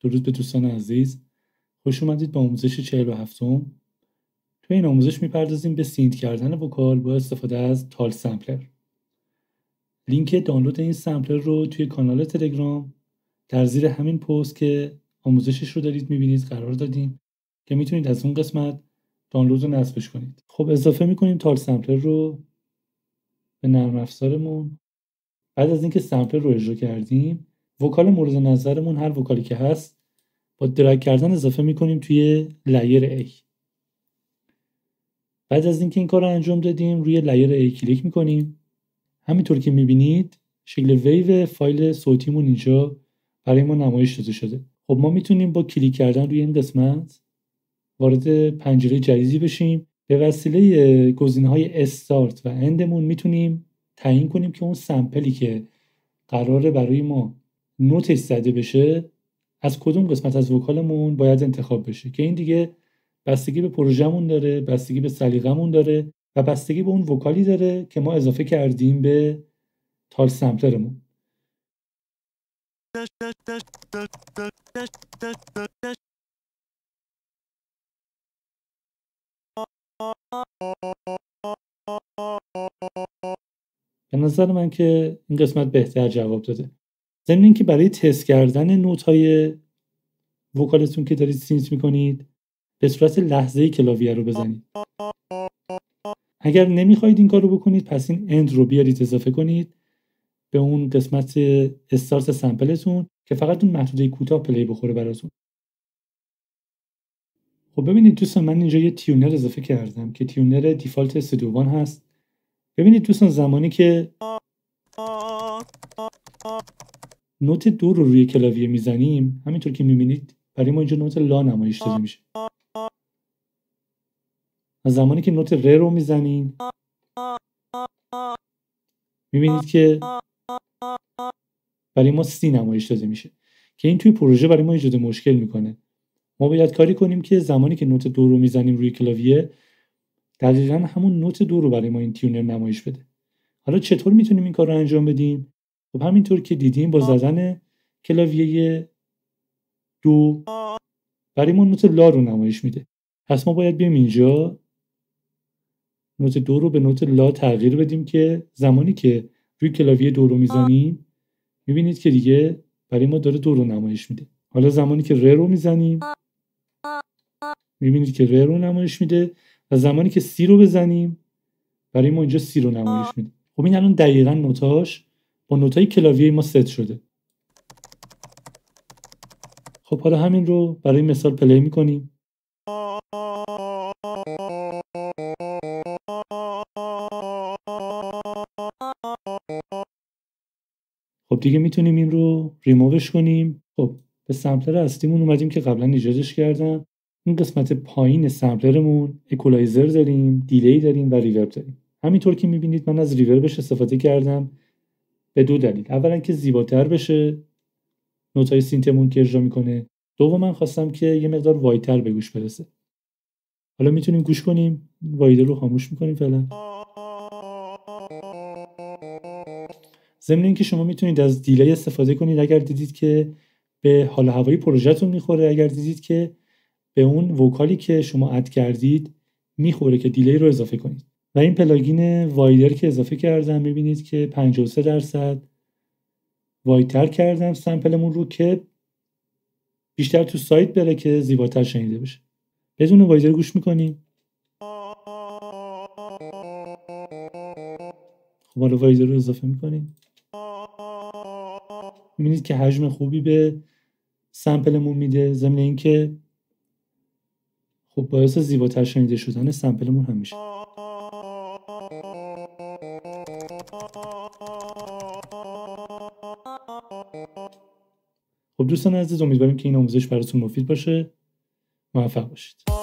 درود به دوستان عزیز. خوش اومدید به آموزش 47م. توی این آموزش میپردازیم به سینت کردن وکال با استفاده از تال سمپلر. لینک دانلود این سمپلر رو توی کانال تلگرام در زیر همین پست که آموزشش رو دارید میبینید قرار دادیم که میتونید از اون قسمت دانلود رو نصبش کنید. خب اضافه میکنیم تال سمپلر رو به نرم افزارمون. بعد از اینکه سمپلر رو اجرا کردیم، وکال مورد نظرمون هر وکالی که هست با درگ کردن اضافه میکنیم توی لایر A. بعد از اینکه این کار رو انجام دادیم روی لایر A کلیک میکنیم. همینطور که میبینید شکل ویو فایل صوتیمون اینجا برای ما نمایش داده شده. خب ما میتونیم با کلیک کردن روی این قسمت وارد پنجره جدیدی بشیم. به وسیله گزینه‌های استارت و اندمون میتونیم تعیین کنیم که اون سمپلی که قراره برای ما نوتش زده بشه از کدوم قسمت از وکالمون باید انتخاب بشه، که این دیگه بستگی به پروژه‌مون داره، بستگی به سلیقه‌مون داره و بستگی به اون وکالی داره که ما اضافه کردیم به تال سمپلرمون. به نظر من که این قسمت بهتر جواب داده. ضمن اینکه برای تست کردن نوت‌های وکالتون که دارید سینت میکنید به صورت لحظه‌ای کلاویه رو بزنید. اگر نمیخواید این کار رو بکنید پس این اند رو بیارید اضافه کنید به اون قسمت استارت سمپلتون که فقط اون محدوده کوتاه پلی بخوره براتون. خب ببینید دوستان، من اینجا یه تیونر اضافه کردم که تیونر دیفالت استودیو وان هست. ببینید دوستان، زمانی که نوت 2 رو روی کلاویه میزنیم همینطور که میبینید برای ما اینجا نوت لا نمایش داده میشه. از زمانی که نوت ر رو میزنیم میبینید که برای ما سی نمایش داده میشه که این توی پروژه برای ما ایجاد مشکل میکنه. ما باید کاری کنیم که زمانی که نوت 2 رو میزنیم روی کلاویه دقیقاً همون نوت 2 رو برای ما این تیونر نمایش بده. حالا چطور میتونیم این کار رو انجام بدیم؟ خب همینطور که دیدیم با زدن کلاویه 2 برای ما نوت لا رو نمایش میده. پس ما باید بیایم اینجا نوت 2 رو به نوت لا تغییر بدیم که زمانی که روی کلاویه 2 رو میزنیم میبینید که دیگه برای ما داره 2 رو نمایش میده. حالا زمانی که ر رو میزنیم میبینید که ر رو نمایش میده و زمانی که سی رو بزنیم برای ما اینجا سی رو نمایش میده. خب این الان دقیقاً نوتاش با نوتای کلاویه ما ست شده. خب حالا همین رو برای مثال پلی میکنیم. خب دیگه میتونیم این رو ریمووش کنیم. خب به سمپلر اصلیمون اومدیم که قبلا ایجادش کردم. این قسمت پایین سمپلرمون اکولایزر داریم، دیلی داریم و ریورب داریم. همینطور که میبینید من از ریوربش استفاده کردم به دو دلیل. اولا که زیباتر بشه نوتای سینتمون که اجرا میکنه، دوما خواستم که یه مقدار وایتر به گوش برسه. حالا میتونیم گوش کنیم. وایدر رو خاموش میکنیم فعلا. ضمن اینکه شما میتونید از دیلی استفاده کنید اگر دیدید که به حال هوای پروژهتون میخوره، اگر دیدید که به اون وکالی که شما اد کردید میخوره که دیلی رو اضافه کنید. و این پلاگین وایدر که اضافه کردم میبینید که 53% وایتر کردم سمپلمون رو که بیشتر تو سایت بره که زیباتر شنیده بشه. بدون وایدر گوش میکنیم. خب حالا وایدر رو اضافه میکنیم. میبینید که حجم خوبی به سمپلمون میده، ضمن اینکه خب باعث زیباتر شنیده شدن سمپلمون هم میشه. خب دوستان عزیز، امیدواریم که این آموزش براتون مفید باشه. موفق باشید.